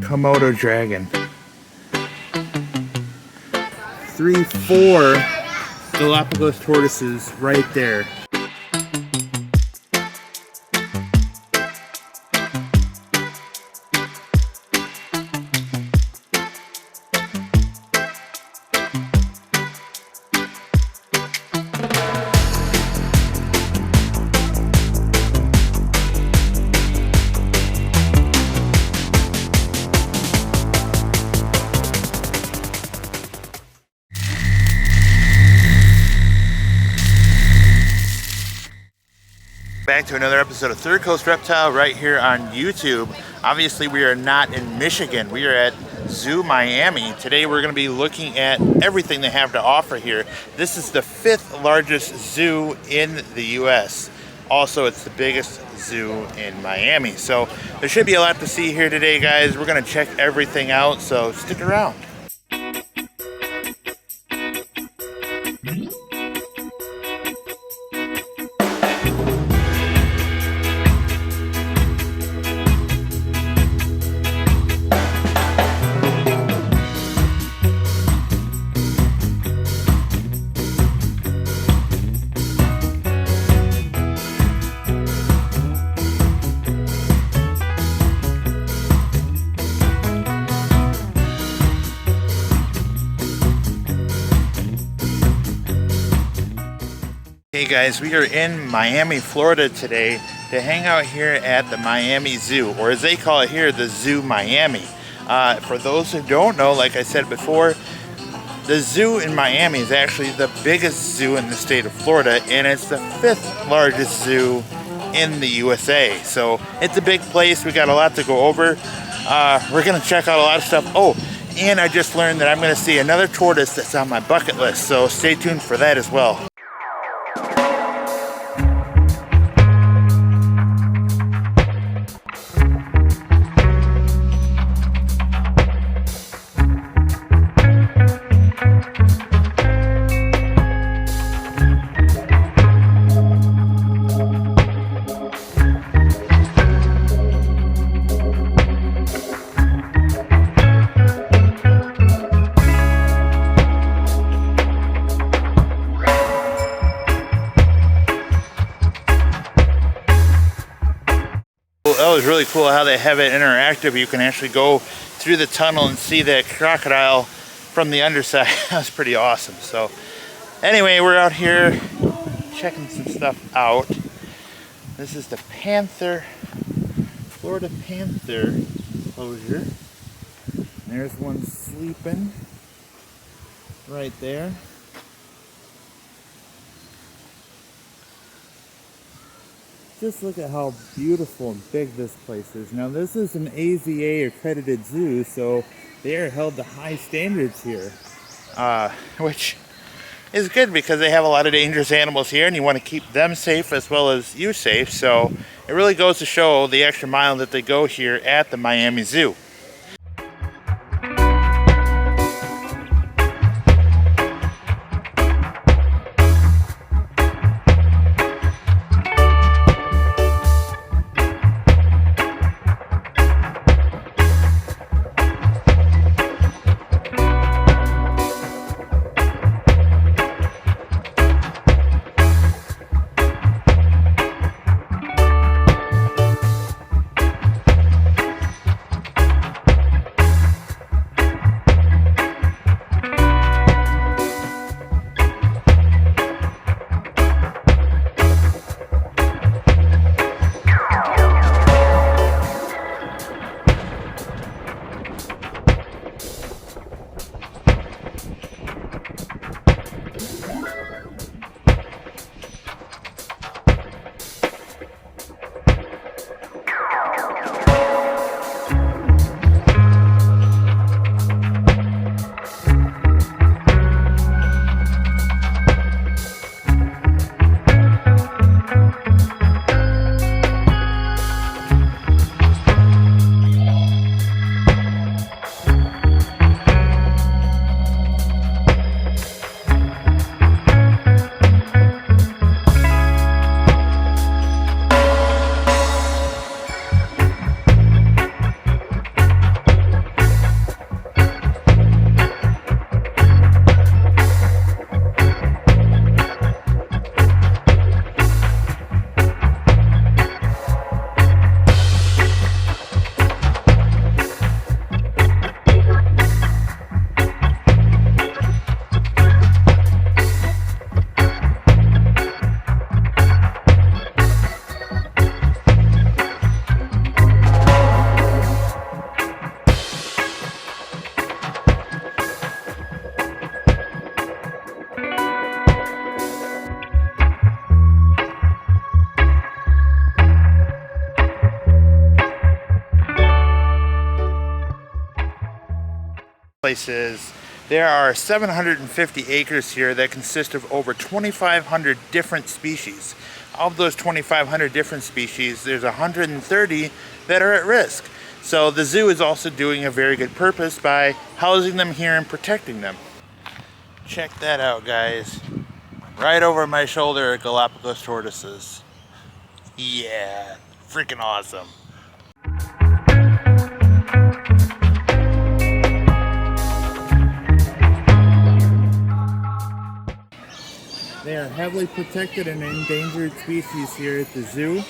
Komodo dragon. 3, 4 Galapagos tortoises right there. Back to another episode of Third Coast Reptile right here on YouTube. Obviously we are not in Michigan, we are at Zoo Miami. Today we're going to be looking at everything they have to offer here. This is the 5th largest zoo in the US. Also, it's the biggest zoo in Miami. So there should be a lot to see here today, guys. We're going to check everything out, so stick around. Hey guys, we are in Miami, Florida today to hang out here at the Miami Zoo, or as they call it here, the Zoo Miami. For those who don't know, like I said before, the zoo in Miami is actually the biggest zoo in the state of Florida, and it's the 5th largest zoo in the USA. So it's a big place. We got a lot to go over. We're gonna check out a lot of stuff. Oh, and I just learned that I'm gonna see another tortoise that's on my bucket list, so stay tuned for that as well. That was really cool how they have it interactive. You can actually go through the tunnel and see that crocodile from the underside. That was pretty awesome. So anyway, we're out here checking some stuff out. This is the Panther, Florida Panther enclosure. There's one sleeping right there. Just look at how beautiful and big this place is. Now this is an AZA accredited zoo, so they are held to high standards here. Which is good because they have a lot of dangerous animals here and you want to keep them safe as well as you safe. So it really goes to show the extra mile that they go here at the Miami Zoo. place is there are 750 acres here that consist of over 2,500 different species. Of those 2,500 different species, there's 130 that are at risk. So the zoo is also doing a very good purpose by housing them here and protecting them. Check that out, guys. Right over my shoulder are Galapagos tortoises. Yeah, freaking awesome. They are heavily protected and endangered species here at the zoo.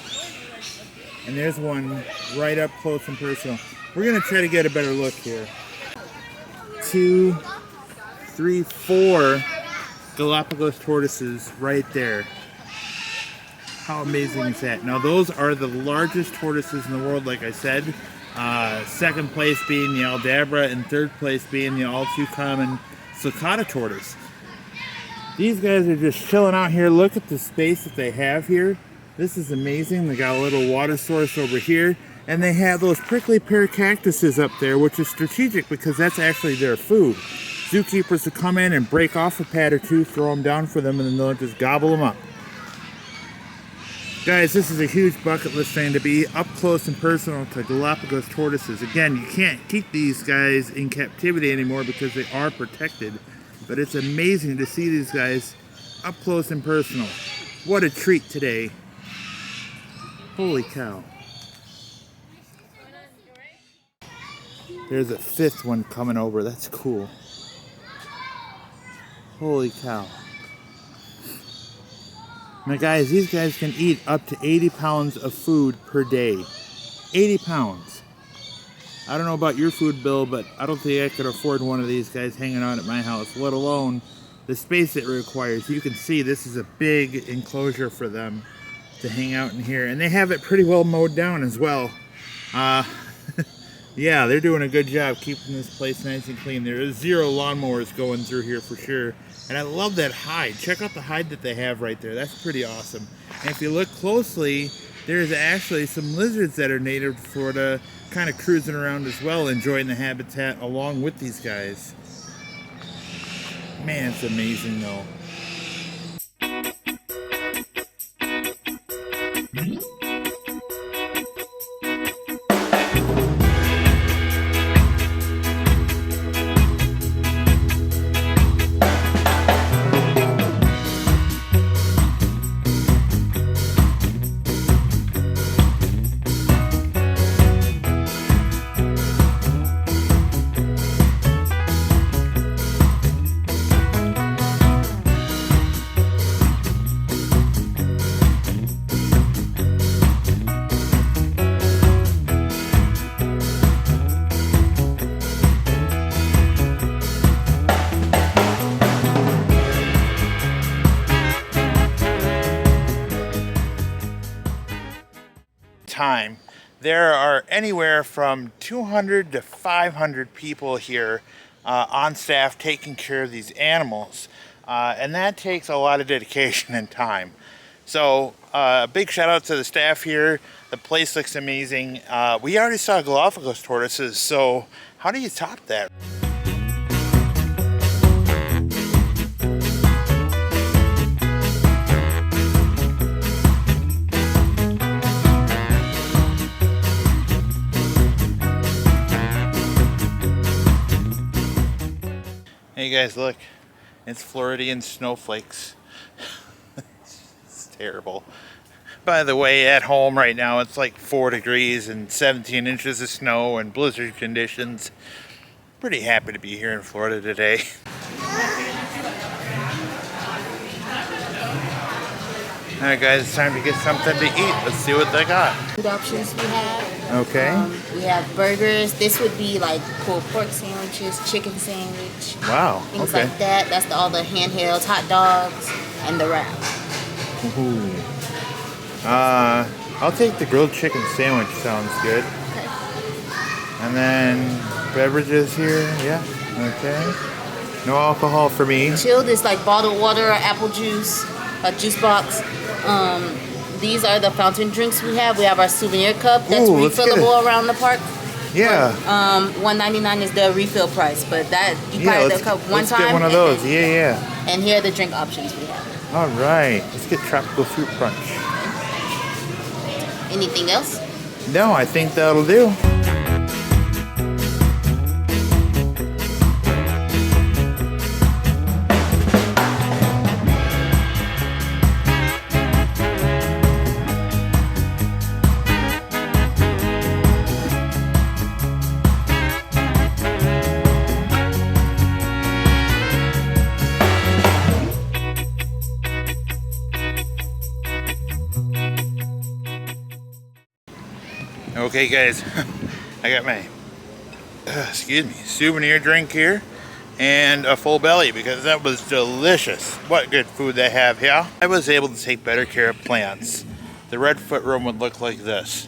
And there's one right up close and personal. We're gonna try to get a better look here. 2, 3, 4 Galapagos tortoises right there. How amazing is that? Now those are the largest tortoises in the world, like I said. Second place being the Aldabra and third place being the all too common sulcata tortoise. These guys are just chilling out here. Look at the space that they have here. This is amazing. They got a little water source over here, and they have those prickly pear cactuses up there, which is strategic because that's actually their food. Zookeepers will come in and break off a pad or two, throw them down for them, and then they'll just gobble them up. Guys, this is a huge bucket list thing to be up close and personal to Galapagos tortoises. Again, you can't keep these guys in captivity anymore because they are protected. But it's amazing to see these guys up close and personal. What a treat today. Holy cow. There's a fifth one coming over. That's cool. Holy cow. Now guys, these guys can eat up to 80 pounds of food per day. 80 pounds. I don't know about your food bill, but I don't think I could afford one of these guys hanging out at my house, let alone the space it requires. You can see this is a big enclosure for them to hang out in here. And they have it pretty well mowed down as well. Yeah, they're doing a good job keeping this place nice and clean. There is 0 lawnmowers going through here for sure. And I love that hide. Check out the hide that they have right there. That's pretty awesome. And if you look closely, there's actually some lizards that are native to Florida kind of cruising around as well, enjoying the habitat along with these guys. Man, it's amazing though. Time. There are anywhere from 200 to 500 people here on staff taking care of these animals, and that takes a lot of dedication and time. So a big shout out to the staff here. The place looks amazing. We already saw Galapagos tortoises, so how do you top that? Hey guys, look, it's Floridian snowflakes. It's terrible. By the way, at home right now, it's like 4 degrees and 17 inches of snow and blizzard conditions. Pretty happy to be here in Florida today. Alright guys, it's time to get something to eat. Let's see what they got. Food options we have. Okay. We have burgers. This would be like pulled pork sandwiches, chicken sandwich. Wow. Things Okay. like that. That's all the handhelds, hot dogs, and the wrap. Ooh. I'll take the grilled chicken sandwich. Sounds good. Okay. And then beverages here. Yeah. Okay. No alcohol for me. Chilled is like bottled water or apple juice, a juice box. These are the fountain drinks we have. We have our souvenir cup that's Ooh, let's get refillable around the park. Yeah. $1.99 is the refill price, but that you Yeah, buy the cup one let's time. get one of and those. then- Yeah. And here are the drink options we have. All right. Let's get tropical fruit punch. Anything else? No, I think that'll do. Okay guys, I got my excuse me, souvenir drink here and a full belly because that was delicious. What good food they have here. I was able to take better care of plants. The redfoot room would look like this.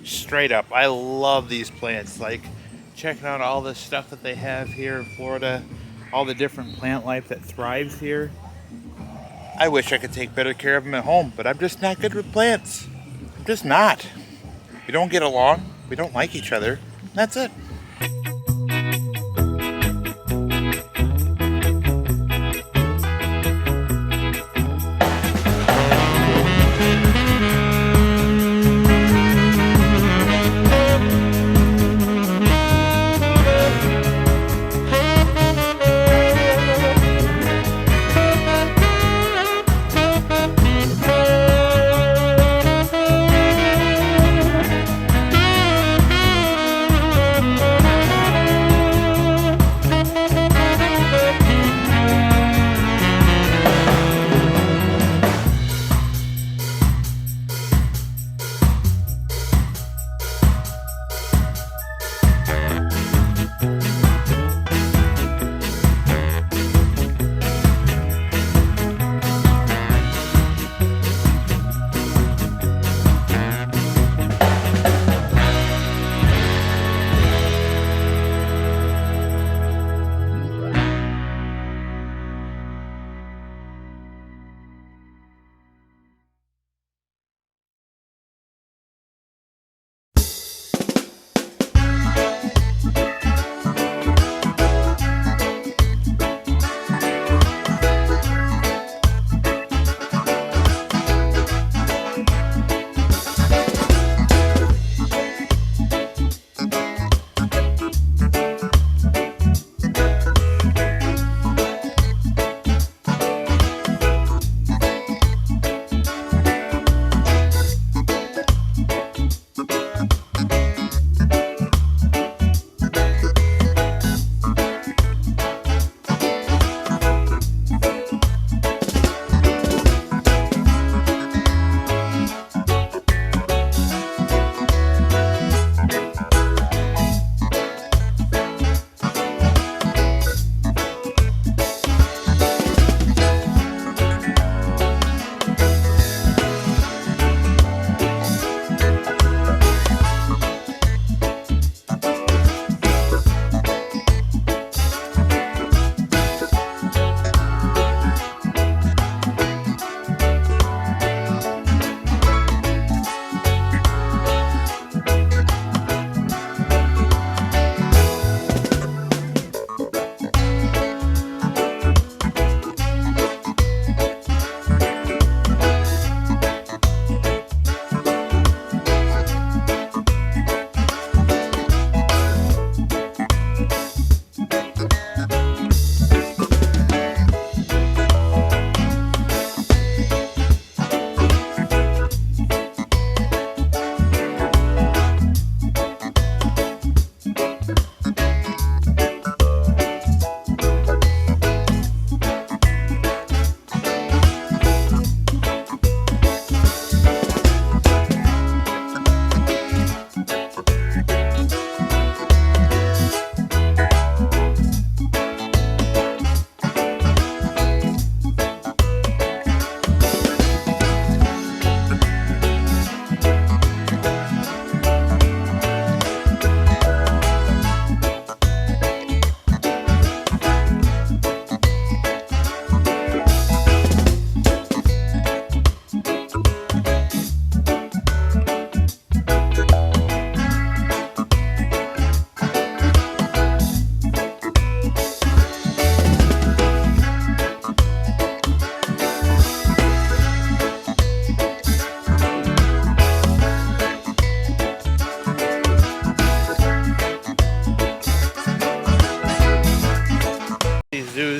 Straight up. I love these plants. Like checking out all the stuff that they have here in Florida, all the different plant life that thrives here. I wish I could take better care of them at home, but I'm just not good with plants. I'm just not. We don't get along, we don't like each other, that's it.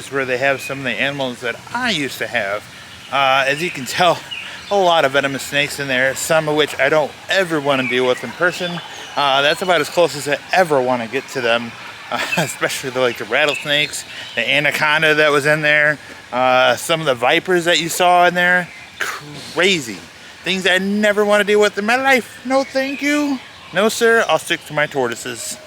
zoos where they have some of the animals that I used to have. As you can tell, a lot of venomous snakes in there, some of which I don't ever want to deal with in person. That's about as close as I ever want to get to them, especially the rattlesnakes, the anaconda that was in there, some of the vipers that you saw in there. Crazy. Things I never want to deal with in my life. No thank you. No sir, I'll stick to my tortoises.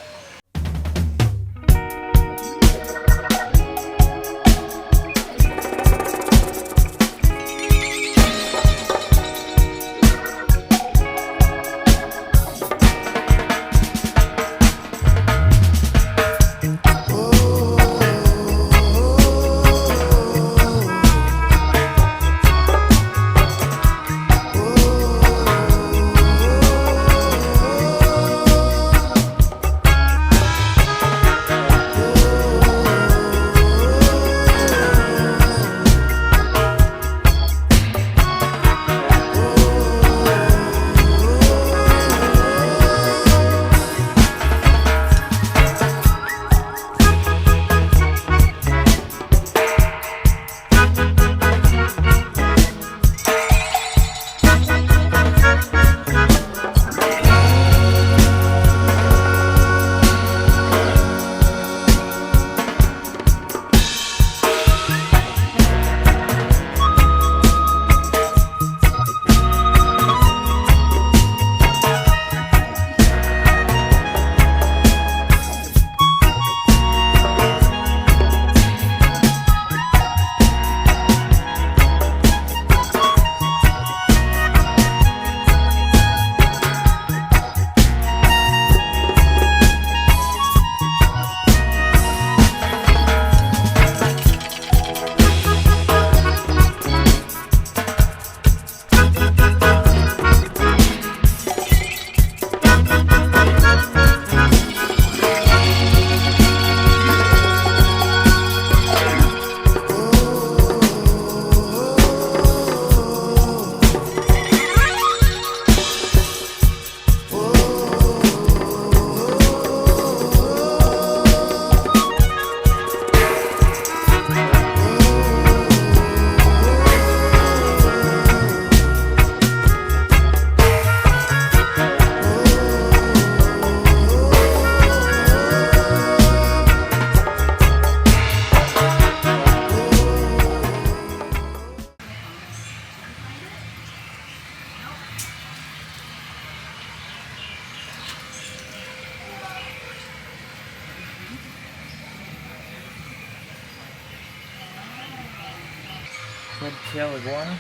Reptile iguana.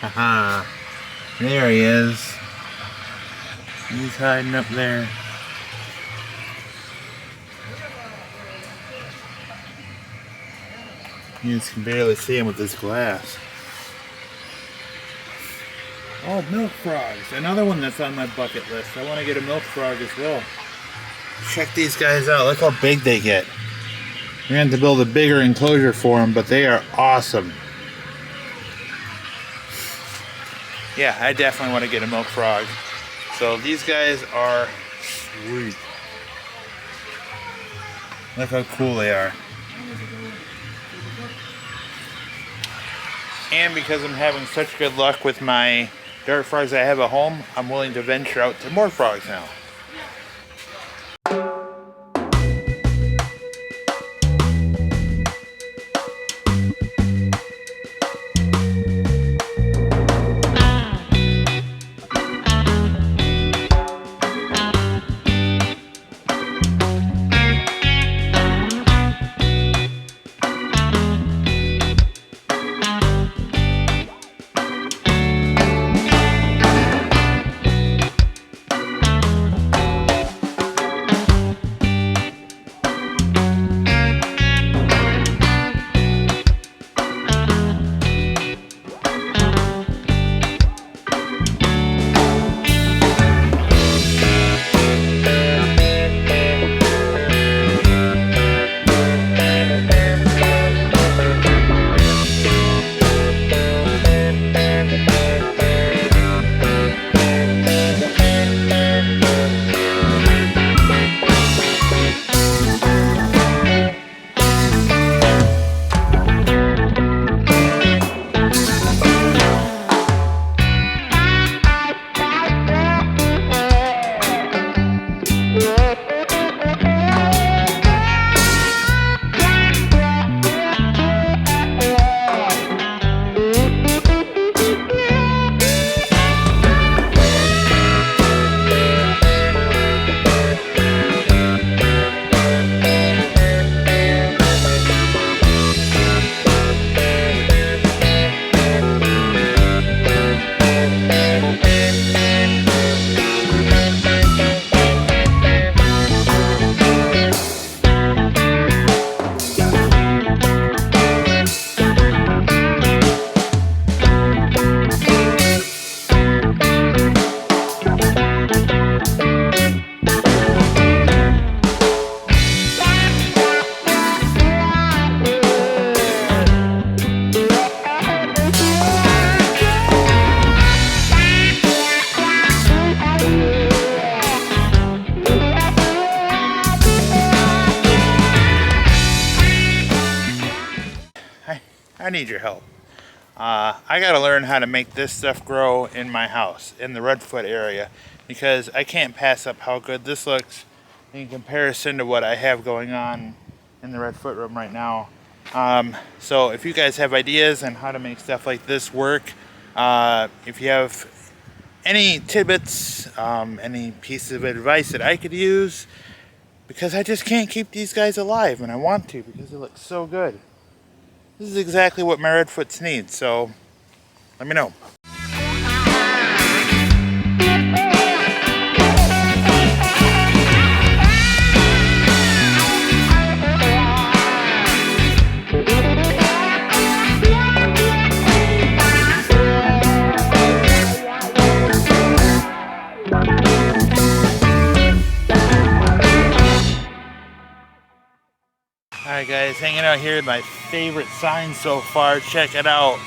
Haha. There he is. He's hiding up there. You just can barely see him with this glass. Oh, milk frogs. Another one that's on my bucket list. I want to get a milk frog as well. Check these guys out. Look how big they get. We're going to have to build a bigger enclosure for them, but they are awesome. Yeah, I definitely want to get a milk frog. So these guys are sweet. Look how cool they are. And because I'm having such good luck with my dart frogs I have at home, I'm willing to venture out to more frogs now. I need your help. I gotta learn how to make this stuff grow in my house, in the redfoot area, because I can't pass up how good this looks in comparison to what I have going on in the redfoot room right now. So if you guys have ideas on how to make stuff like this work, if you have any tidbits, any pieces of advice that I could use, because I just can't keep these guys alive, and I want to because they look so good. This is exactly what my redfoots need, so let me know. Alright guys, hanging out here at my favorite sign so far. Check it out.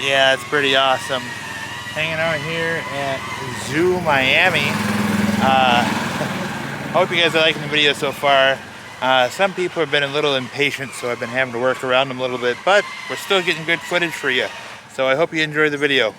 Yeah, it's pretty awesome. Hanging out here at Zoo Miami. Hope you guys are liking the video so far. Some people have been a little impatient, so I've been having to work around them a little bit, but we're still getting good footage for you. So I hope you enjoy the video.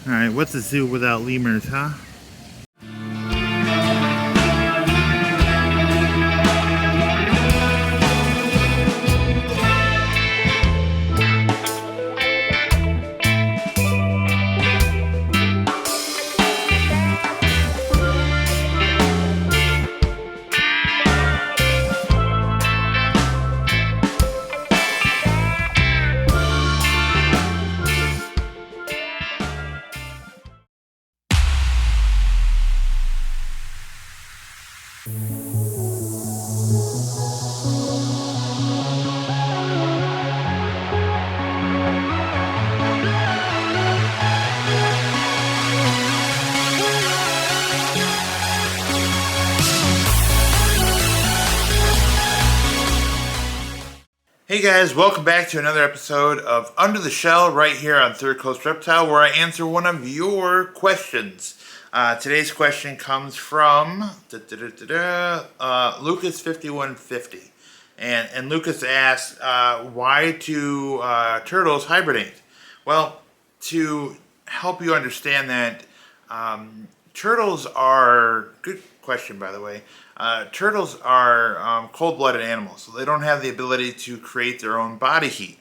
Alright, what's a zoo without lemurs, huh? Hey guys, welcome back to another episode of Under the Shell right here on Third Coast Reptile, where I answer one of your questions. Today's question comes from Lucas5150. And Lucas asked, why do turtles hibernate? Well, to help you understand that, turtles are, good question by the way, turtles are cold-blooded animals, so they don't have the ability to create their own body heat.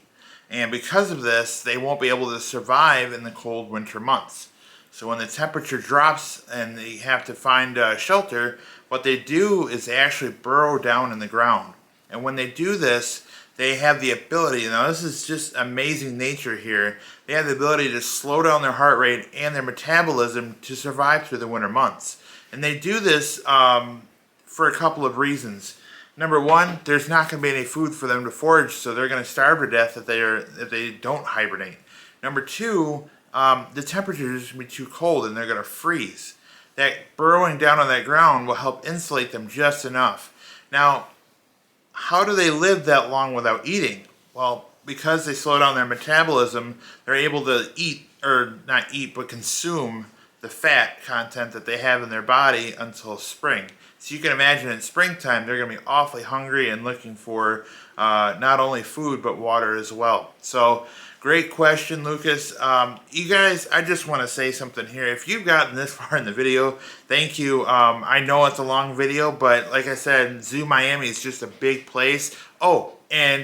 And because of this, they won't be able to survive in the cold winter months. So when the temperature drops and they have to find shelter, what they do is they actually burrow down in the ground. And when they do this, they have the ability, now this is just amazing nature here, they have the ability to slow down their heart rate and their metabolism to survive through the winter months. And they do this for a couple of reasons. Number one, there's not going to be any food for them to forage, so they're going to starve to death if they don't hibernate. Number two, the temperature is going to be too cold and they're going to freeze. That burrowing down on that ground will help insulate them just enough. Now, how do they live that long without eating? Well, because they slow down their metabolism, they're able to eat, or not eat, but consume the fat content that they have in their body until spring. So you can imagine in springtime, they're going to be awfully hungry and looking for not only food, but water as well. So, great question, Lucas. You guys, I just want to say something here. If you've gotten this far in the video, thank you. I know it's a long video, but like I said, Zoo Miami is just a big place. Oh, and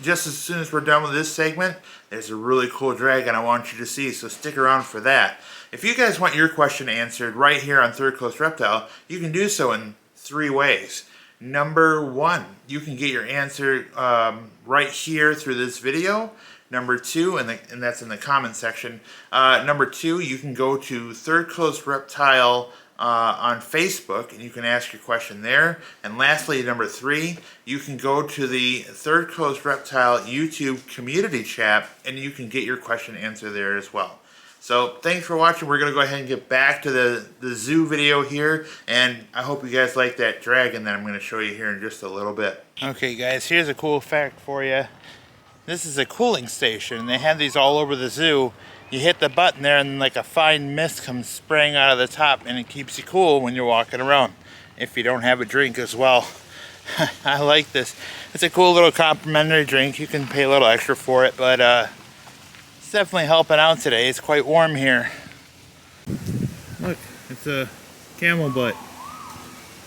just as soon as we're done with this segment, there's a really cool dragon I want you to see, so stick around for that. If you guys want your question answered right here on Third Coast Reptile, you can do so in 3 ways. Number 1, you can get your answer right here through this video. Number 2, and that's in the comment section. Number 2, you can go to Third Coast Reptile on Facebook, and you can ask your question there. And lastly, number 3, you can go to the Third Coast Reptile YouTube community chat, and you can get your question answered there as well. So thanks for watching. We're going to go ahead and get back to the zoo video here, and I hope you guys like that dragon that I'm going to show you here in just a little bit. Okay guys, here's a cool fact for you. This is a cooling station. They have these all over the zoo. You hit the button there and like a fine mist comes spraying out of the top, and it keeps you cool when you're walking around, if you don't have a drink as well. I like this. It's a cool little complimentary drink. You can pay a little extra for it, but it's definitely helping out today. It's quite warm here. Look, it's a camel butt,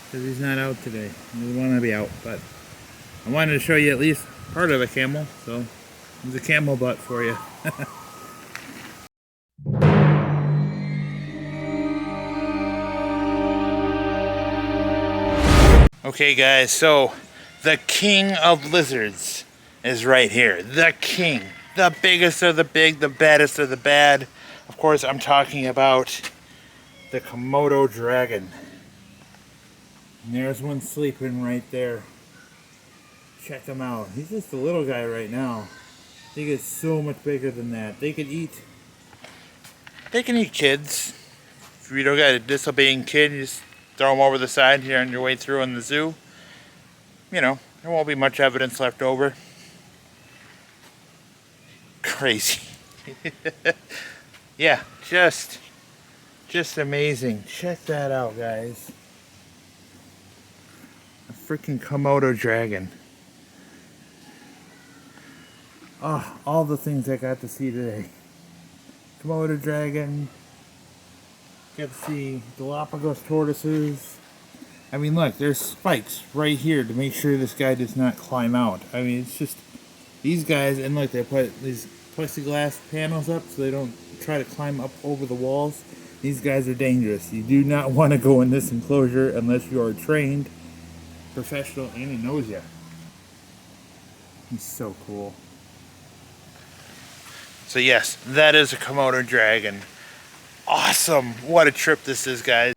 because he's not out today. He doesn't want to be out, but I wanted to show you at least part of a camel, so there's a camel butt for you. Okay guys, so the king of lizards is right here. The king. The biggest of the big, the baddest of the bad. Of course, I'm talking about the Komodo dragon. And there's one sleeping right there. Check him out. He's just a little guy right now. They get so much bigger than that. They can eat kids. If you don't got a disobeying kid, you just throw them over the side here on your way through in the zoo. You know, there won't be much evidence left over. Crazy. Yeah, just amazing. Check that out, guys. A freaking Komodo dragon. Oh, all the things I got to see today. Komodo dragon. Got to see Galapagos tortoises. I mean, look, there's spikes right here to make sure this guy does not climb out. I mean, it's just these guys, and look, they put these plexiglass panels up so they don't try to climb up over the walls. These guys are dangerous. You do not want to go in this enclosure unless you are trained, professional, and he knows you. He's so cool. So yes, that is a Komodo dragon. Awesome. What a trip this is, guys.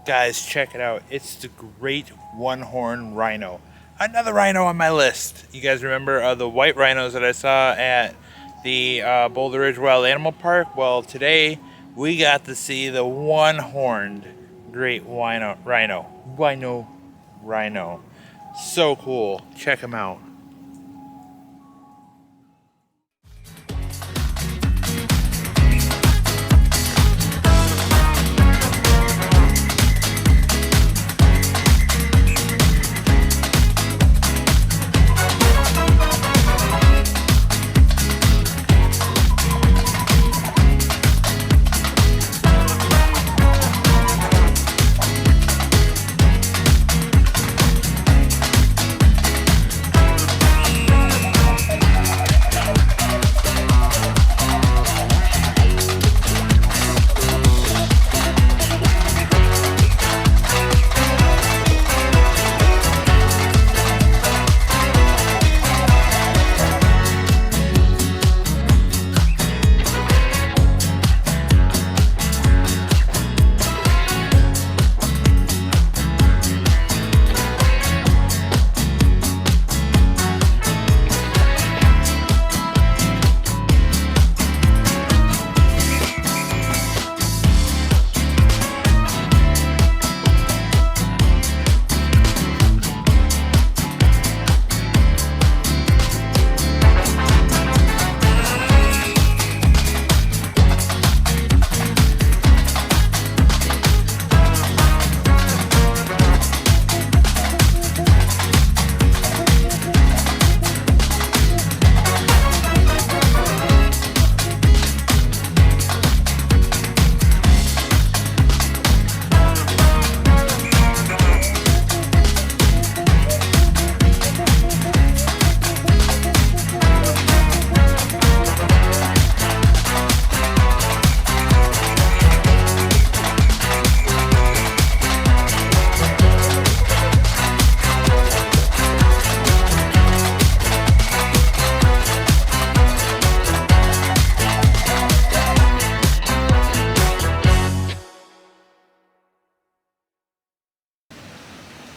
Guys, check it out. It's the great one-horned rhino. Another rhino on my list. You guys remember the white rhinos that I saw at the Boulder Ridge Wild Animal Park? Well, today we got to see the one-horned great rhino. So cool. Check him out.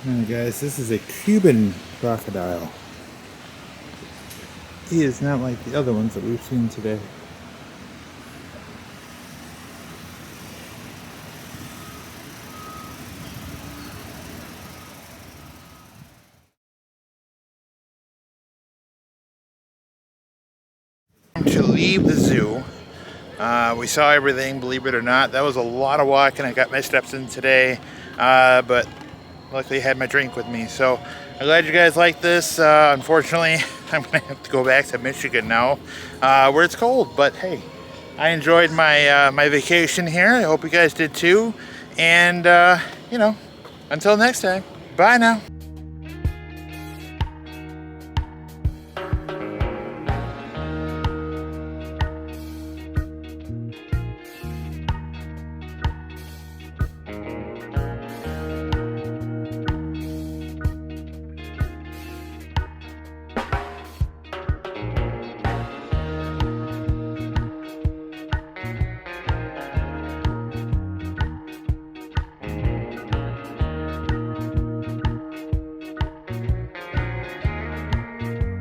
Alright guys, this is a Cuban crocodile. He is not like the other ones that we've seen today. To leave the zoo. We saw everything, believe it or not. That was a lot of walking. I got my steps in today, but luckily I had my drink with me. So I'm glad you guys like this. Unfortunately, I'm gonna have to go back to Michigan now, where it's cold. But hey, I enjoyed my my vacation here. I hope you guys did too. And you know, until next time, bye now.